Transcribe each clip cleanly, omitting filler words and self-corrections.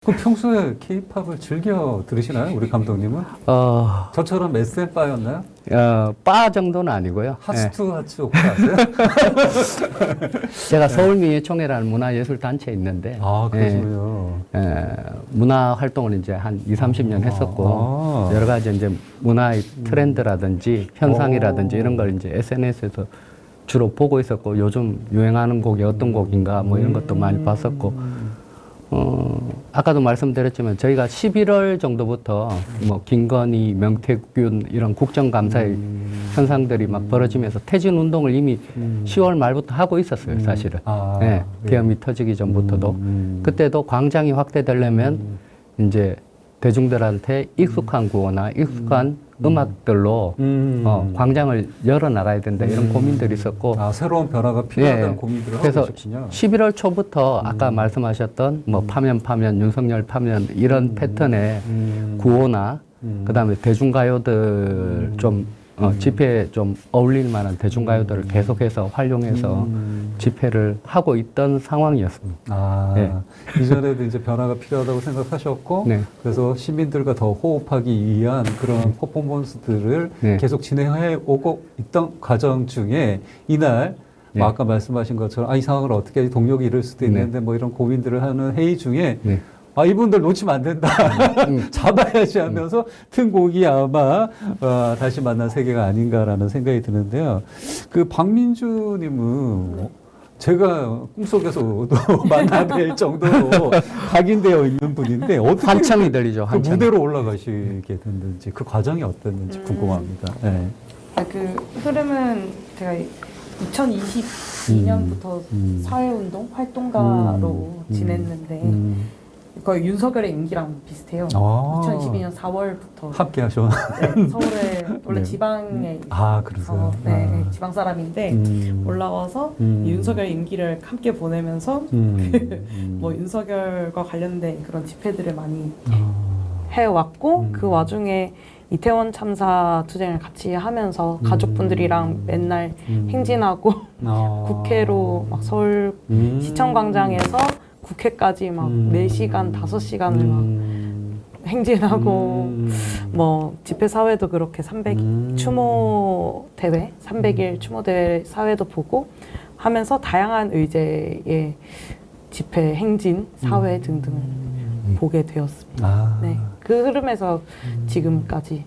그럼 평소에 케이팝을 즐겨 들으시나요? 우리 감독님은? 저처럼 SM 바였나요? 바 정도는 아니고요. 하츠투 하츠 혹시 아세요? 제가 서울민예총회라는 문화예술단체에 있는데, 아, 그러시군요. 문화 활동을 이제 한 30년 했었고, 여러 가지 이제 문화의 트렌드라든지 현상이라든지 이런 걸 이제 SNS에서 주로 보고 있었고, 요즘 유행하는 곡이 어떤 곡인가 뭐 이런 것도 많이 봤었고, 아까도 말씀드렸지만 저희가 11월 정도부터 뭐 김건희, 명태균 이런 국정감사의 현상들이 막 벌어지면서 퇴진 운동을 이미 10월 말부터 하고 있었어요, 사실은. 네, 계엄이 터지기 전부터도. 그때도 광장이 확대되려면 이제 대중들한테 익숙한 구호나 익숙한 음악들로 광장을 열어나가야 된다 이런 고민들이 있었고 새로운 변화가 필요하다는 고민들을 하고 그래서 계셨군요. 11월 초부터 아까 말씀하셨던 뭐 파면, 윤석열 파면 이런 패턴의 구호나 그다음에 대중가요들 좀 집회에 좀 어울릴 만한 대중가요들을 계속해서 활용해서 집회를 하고 있던 상황이었습니다. 네. 이전에도 이제 변화가 필요하다고 생각하셨고, 네. 그래서 시민들과 더 호흡하기 위한 그런 퍼포먼스들을 계속 진행해 오고 있던 과정 중에 이날, 뭐 아까 말씀하신 것처럼, 이 상황을 어떻게 해야지 동력이 이룰 수도 있는데, 뭐 이런 고민들을 하는 회의 중에, 이분들 놓치면 안 된다. 잡아야지 하면서 튼 곡이 아마 다시 만난 세계가 아닌가라는 생각이 드는데요. 그 박민주님은 제가 꿈속에서도 만나야 될 정도로 각인되어 있는 분인데 어떻게 한참이 들리죠. 그 한참. 무대로 올라가시게 됐는지 그 과정이 어땠는지 궁금합니다. 네. 그 흐름은 제가 2022년부터 사회운동 활동가로 지냈는데 거의 윤석열의 임기랑 비슷해요. 2022년 4월부터 함께 하셔. 네, 서울에 원래 지방에 그러세요. 지방 사람인데 올라와서 윤석열 임기를 함께 보내면서 뭐 윤석열과 관련된 그런 집회들을 많이 해왔고 그 와중에 이태원 참사 투쟁을 같이 하면서 가족분들이랑 맨날 행진하고 국회로 막 서울 시청광장에서 국회까지 막 4시간, 5시간을 막 행진하고 뭐 집회 사회도 그렇게 300 추모 대회, 300일 추모 대회 사회도 보고 하면서 다양한 의제의 집회, 행진, 사회 등등을 보게 되었습니다. 네, 그 흐름에서 지금까지.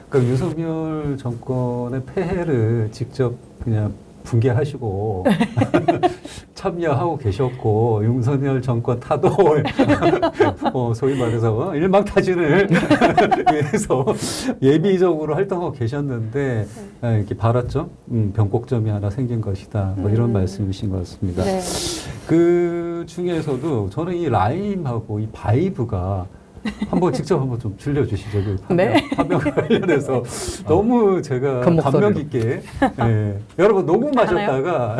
그러니까 윤석열 정권의 폐해를 직접 그냥 붕괴하시고 참여하고 계셨고 윤석열 정권 타도를 소위 말해서 일망타진을 위해서 예비적으로 활동하고 계셨는데 이렇게 바랐죠. 변곡점이 하나 생긴 것이다. 뭐 이런 말씀이신 것 같습니다. 네. 그 중에서도 저는 이 라임하고 이 바이브가 한번 직접 한번 좀 들려주시죠. 그 파병 관련해서 너무 제가 감명 깊게 여러분 녹음하셨다가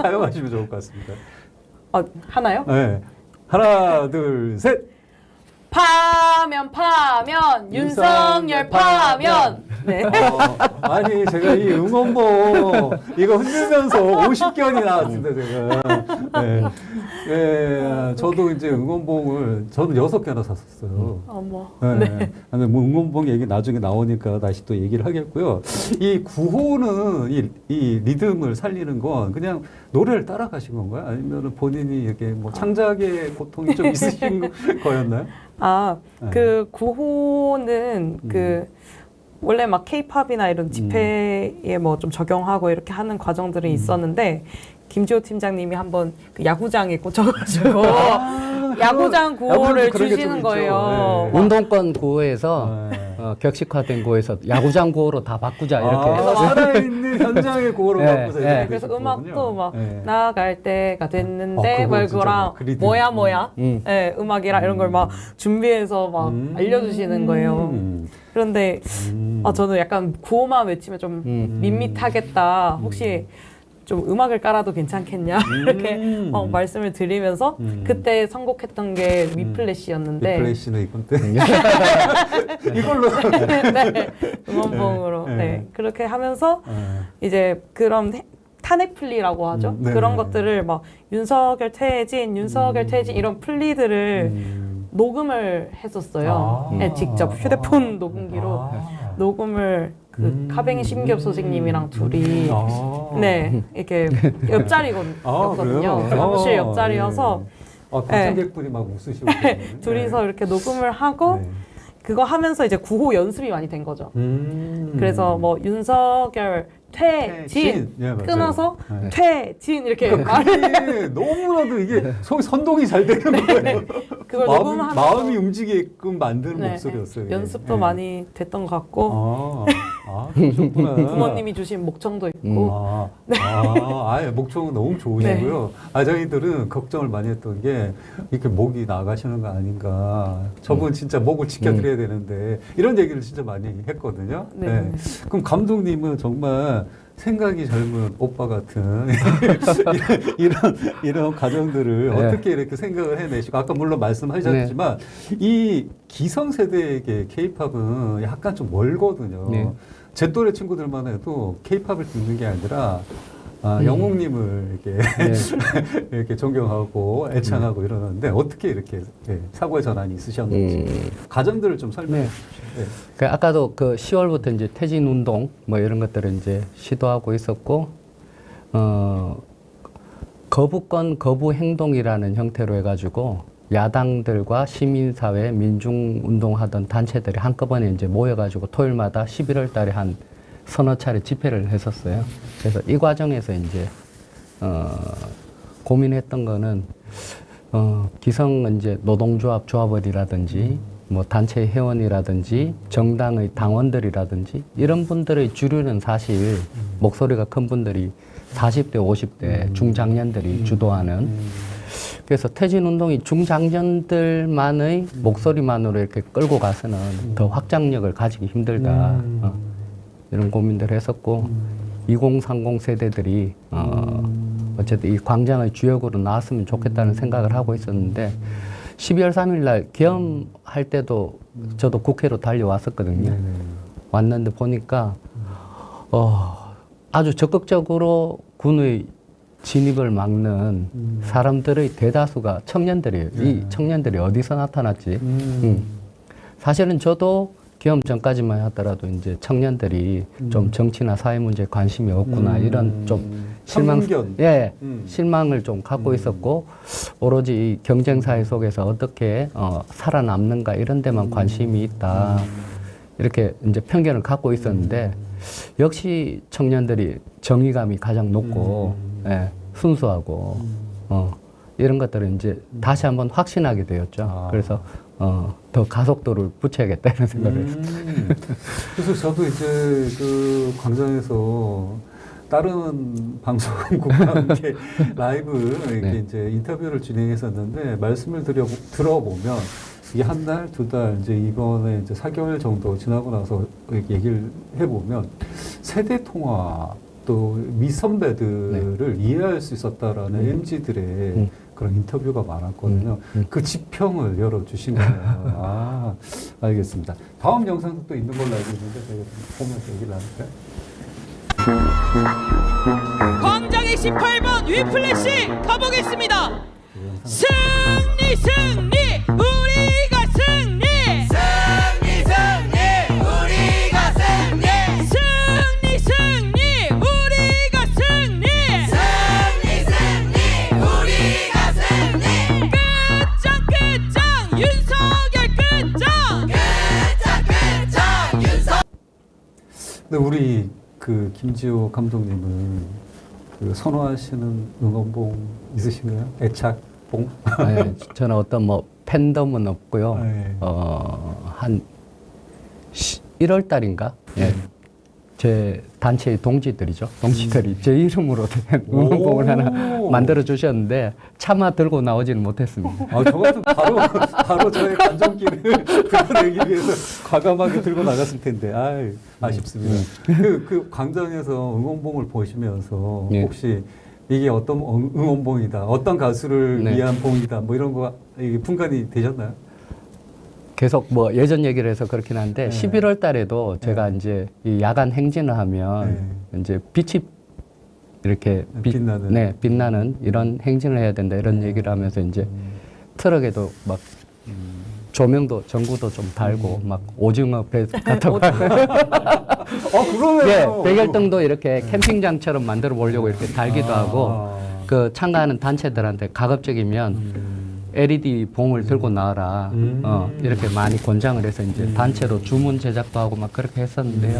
사용하시면 좋을 것 같습니다. 하나요? 네. 하나, 둘, 셋. 파면 윤석열 파면. 네. 아니 제가 이 응원봉 이거 흔들면서 50견이 나왔습니다 제가. 저도 이제 응원봉을 저는 6개나 샀었어요. 근데 뭐 응원봉 얘기 나중에 나오니까 다시 또 얘기를 하겠고요. 이 구호는 이 리듬을 살리는 건 그냥 노래를 따라가신 건가요? 아니면 본인이 이렇게 뭐 창작의 고통이 좀 있으신 거였나요? 그 구호는 원래 막 케이팝이나 이런 집회에 뭐 좀 적용하고 이렇게 하는 과정들이 있었는데 김지호 팀장님이 한번 그 야구장에 꽂혀가지고 야구장 구호를 주시는 거예요. 운동권 구호에서 격식화된 구호에서 야구장 구호로 다 바꾸자 이렇게. 살아있는 현장의 구호로 바꾸세요. 그래서 음악도 막 나아갈 때가 됐는데 뭐 그거랑 뭐야 음악이랑 이런 걸 막 준비해서 막 알려주시는 거예요. 그런데 저는 약간 구호만 외치면 좀 밋밋하겠다. 혹시 좀 음악을 깔아도 괜찮겠냐 이렇게 말씀을 드리면서 그때 선곡했던 게 위플래시였는데 위플래시는 이건데 이걸로 응원봉으로 그렇게 하면서 이제 그럼 탄핵 플리라고 하죠. 그런 것들을 막 윤석열 퇴진, 윤석열 퇴진 이런 플리들을 녹음을 했었어요. 네, 직접 휴대폰 녹음기로 녹음을 그 카뱅이 심기업 선생님이랑 둘이 네 이렇게 옆자리거든요. 사무실 옆자리여서 관람객분이 막 웃으시고 둘이서 이렇게 녹음을 하고 그거 하면서 이제 구호 연습이 많이 된 거죠. 그래서 뭐 윤석열 퇴진 끊어서 퇴진 이렇게 말을 너무나도 이게 속이 선동이 잘 되는 거예요. 그걸 녹음하면서 마음이 움직이게끔 만드는 목소리였어요. 연습도 많이 됐던 것 같고 그러셨구나. 부모님이 주신 목청도 있고 목청은 너무 좋으시고요. 저희들은 걱정을 많이 했던 게 이렇게 목이 나가시는 거 아닌가. 저분 진짜 목을 지켜드려야 되는데 이런 얘기를 진짜 많이 했거든요. 그럼 감독님은 정말 생각이 젊은 오빠 같은 이런 과정들을 어떻게 이렇게 생각을 해내시고 아까 물론 말씀하셨지만 이 기성세대에게 케이팝은 약간 좀 멀거든요. 제 또래 친구들만 해도 케이팝을 듣는 게 아니라 영웅님을 이렇게 이렇게 존경하고 애창하고 이러는데 어떻게 이렇게 사고의 전환이 있으셨는지 가정들을 좀 설명해 주십시오. 그 아까도 그 10월부터 이제 퇴진 운동 뭐 이런 것들을 이제 시도하고 있었고 거부권 거부 행동이라는 형태로 해가지고 야당들과 시민사회 민중운동하던 단체들이 한꺼번에 이제 모여가지고 토요일마다 11월 달에 한 서너 차례 집회를 했었어요. 그래서 이 과정에서 이제 고민했던 거는 기성 이제 노동조합 조합원이라든지 뭐 단체 회원이라든지 정당의 당원들이라든지 이런 분들의 주류는 사실 목소리가 큰 분들이 40대, 50대 중장년들이 주도하는 그래서 퇴진운동이 중장년들만의 목소리만으로 이렇게 끌고 가서는 더 확장력을 가지기 힘들다. 이런 고민들을 했었고 2030 세대들이 어쨌든 이 광장의 주역으로 나왔으면 좋겠다는 생각을 하고 있었는데 12월 3일 날 계엄할 때도 저도 국회로 달려왔었거든요. 왔는데 보니까 아주 적극적으로 군의 진입을 막는 사람들의 대다수가 청년들이에요. 이 청년들이 어디서 나타났지? 사실은 저도 계엄 전까지만 하더라도 이제 청년들이 좀 정치나 사회 문제에 관심이 없구나 이런 좀 실망을 좀 갖고 있었고 오로지 이 경쟁 사회 속에서 어떻게 살아남는가 이런 데만 관심이 있다 이렇게 이제 편견을 갖고 있었는데 역시 청년들이 정의감이 가장 높고 순수하고 이런 것들을 이제 다시 한번 확신하게 되었죠. 그래서 더 가속도를 붙여야겠다 이런 생각을 했습니다. 그래서 저도 이제 그 광장에서 다른 방송국과 함께 라이브 이렇게 이제 인터뷰를 진행했었는데 말씀을 들어보면 이게 한 달, 두 달, 이제 이번에 이제 4개월 정도 지나고 나서 얘기를 해보면 세대 통합 또 미선배들을 이해할 수 있었다라는 MZ들의 그런 인터뷰가 많았거든요. 그 지평을 열어주신 거예요. 알겠습니다. 다음 영상도 또 있는 걸로 알고 있는데 저희가 보면서 얘기를 나눌까요? 광장의 18번 위플래시 가보겠습니다. 승리 승리 우리가 승리 승리 승리 우리가 승리 승리 승리 우리가 승리 승리 승리 우리가 승리 끝장 윤석열 끝장 윤석. 근데 우리 그 김지호 감독님은 그 선호하시는 응원봉 있으신가요? 애착봉? 네, 저는 어떤 뭐 팬덤은 없고요. 한 1월 달인가? 제 단체의 동지들이죠. 동지들이 제 이름으로 된 응원봉을 하나 만들어 주셨는데 차마 들고 나오지는 못했습니다. 저 같은 바로 저의 감정기를 드러내기 위해서 과감하게 들고 나갔을 텐데, 아쉽습니다. 그 광장에서 응원봉을 보시면서 혹시 이게 어떤 응원봉이다, 어떤 가수를 위한 봉이다, 뭐 이런 거 분간이 되셨나요? 계속 뭐 예전 얘기를 해서 그렇긴 한데 11월 달에도 제가 이제 이 야간 행진을 하면 이제 빛이 이렇게 빛나는 이런 행진을 해야 된다 이런 얘기를 하면서 이제 트럭에도 막 조명도 전구도 좀 달고 막 오징어 배 같은 거. 그러네요. 예, 백열등도 이렇게 캠핑장처럼 만들어 보려고 이렇게 달기도 하고 그 참가하는 단체들한테 가급적이면 LED 봉을 들고 나와라. 이렇게 많이 권장을 해서 이제 단체로 주문 제작도 하고 막 그렇게 했었는데요.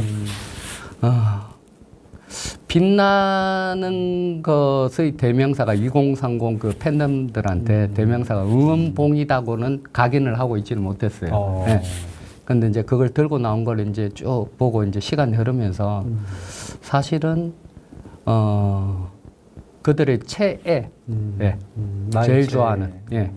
빛나는 것의 대명사가 2030 그 팬덤들한테 대명사가 응원봉이다고는 각인을 하고 있지는 못했어요. 네. 근데 이제 그걸 들고 나온 걸 이제 쭉 보고 이제 시간이 흐르면서 사실은 그들의 최애, 예, 제일 좋아하는, 예,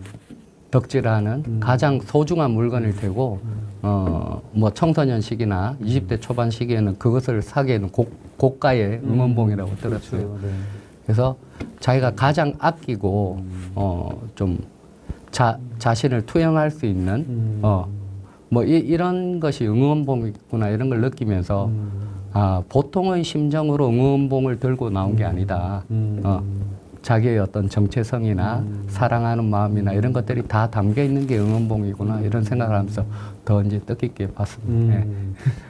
덕질하는 가장 소중한 물건일 테고, 뭐 청소년 시기나 20대 초반 시기에는 그것을 사기에는 고가의 응원봉이라고 들었어요. 그렇죠. 네. 그래서 자기가 가장 아끼고, 좀 자신을 투영할 수 있는, 뭐 이런 것이 응원봉이구나 이런 걸 느끼면서 보통의 심정으로 응원봉을 들고 나온 게 아니다. 자기의 어떤 정체성이나 사랑하는 마음이나 이런 것들이 다 담겨 있는 게 응원봉이구나 이런 생각을 하면서 더 이제 뜻깊게 봤습니다. 네.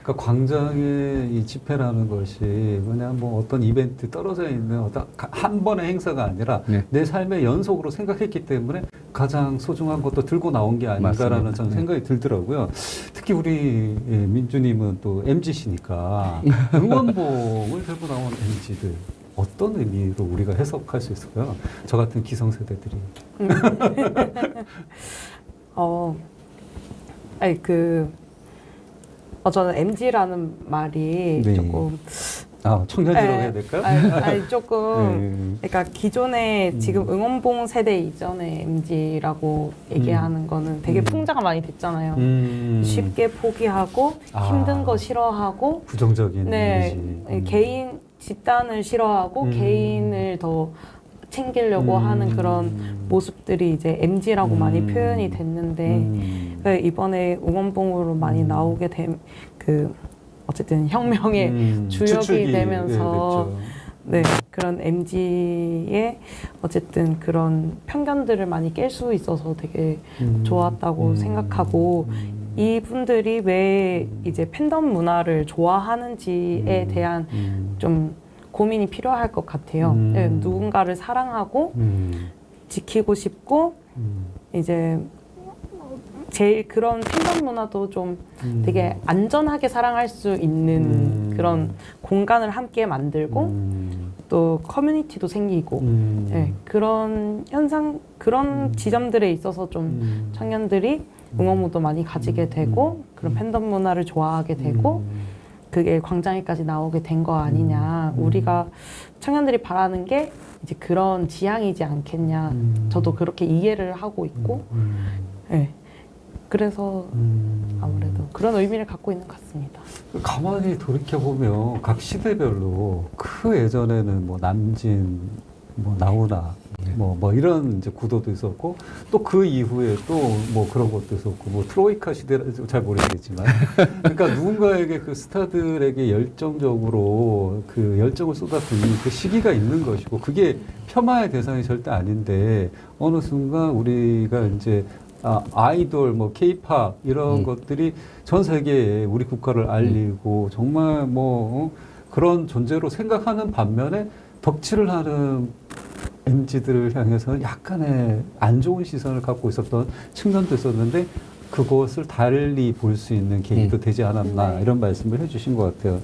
그러니까 광장의 이 집회라는 것이 그냥 뭐 어떤 이벤트 떨어져 있는 어떤 한 번의 행사가 아니라 내 삶의 연속으로 생각했기 때문에 가장 소중한 것도 들고 나온 게 아닌가라는 저는 생각이 들더라고요. 특히 우리 민주님은 또 MZ시니까 응원봉을 들고 나온 MZ들 어떤 의미로 우리가 해석할 수 있을까요? 저 같은 기성세대들이. 저는 MZ라는 말이 조금 청년이라고 해야 될까요? 조금 그러니까 기존에 지금 응원봉 세대 이전에 MZ라고 얘기하는 거는 되게 풍자가 많이 됐잖아요. 쉽게 포기하고 힘든 거 싫어하고 부정적인 이미지. 개인 집단을 싫어하고 개인을 더 챙기려고 하는 그런 모습들이 이제 MZ라고 많이 표현이 됐는데 이번에 응원봉으로 많이 나오게 된 어쨌든 혁명의 주역이 되면서 그런 MZ의 어쨌든 그런 편견들을 많이 깰 수 있어서 되게 좋았다고 생각하고 이분들이 왜 이제 팬덤 문화를 좋아하는지에 대한 좀 고민이 필요할 것 같아요. 누군가를 사랑하고 지키고 싶고 이제 제일 그런 팬덤 문화도 좀 되게 안전하게 사랑할 수 있는 그런 공간을 함께 만들고 또 커뮤니티도 생기고 그런 현상 그런 지점들에 있어서 좀 청년들이 응원봉도 많이 가지게 되고 그런 팬덤 문화를 좋아하게 되고 그게 광장에까지 나오게 된 거 아니냐. 우리가 청년들이 바라는 게 이제 그런 지향이지 않겠냐. 저도 그렇게 이해를 하고 있고 그래서 아무래도 그런 의미를 갖고 있는 것 같습니다. 가만히 돌이켜보면 각 시대별로 그 예전에는 뭐 남진, 뭐 나훈아, 뭐 이런 이제 구도도 있었고 또 그 이후에 또 뭐 그런 것도 있었고 뭐 트로이카 시대라 잘 모르겠지만 그러니까 누군가에게 그 스타들에게 열정적으로 그 열정을 쏟아붓는 그 시기가 있는 것이고 그게 폄하의 대상이 절대 아닌데 어느 순간 우리가 이제 아이돌, 뭐 케이팝 이런 것들이 전 세계에 우리 국가를 알리고 정말 뭐 그런 존재로 생각하는 반면에 덕질을 하는 MZ들을 향해서는 약간의 안 좋은 시선을 갖고 있었던 측면도 있었는데 그것을 달리 볼 수 있는 계기도 되지 않았나 이런 말씀을 해주신 것 같아요.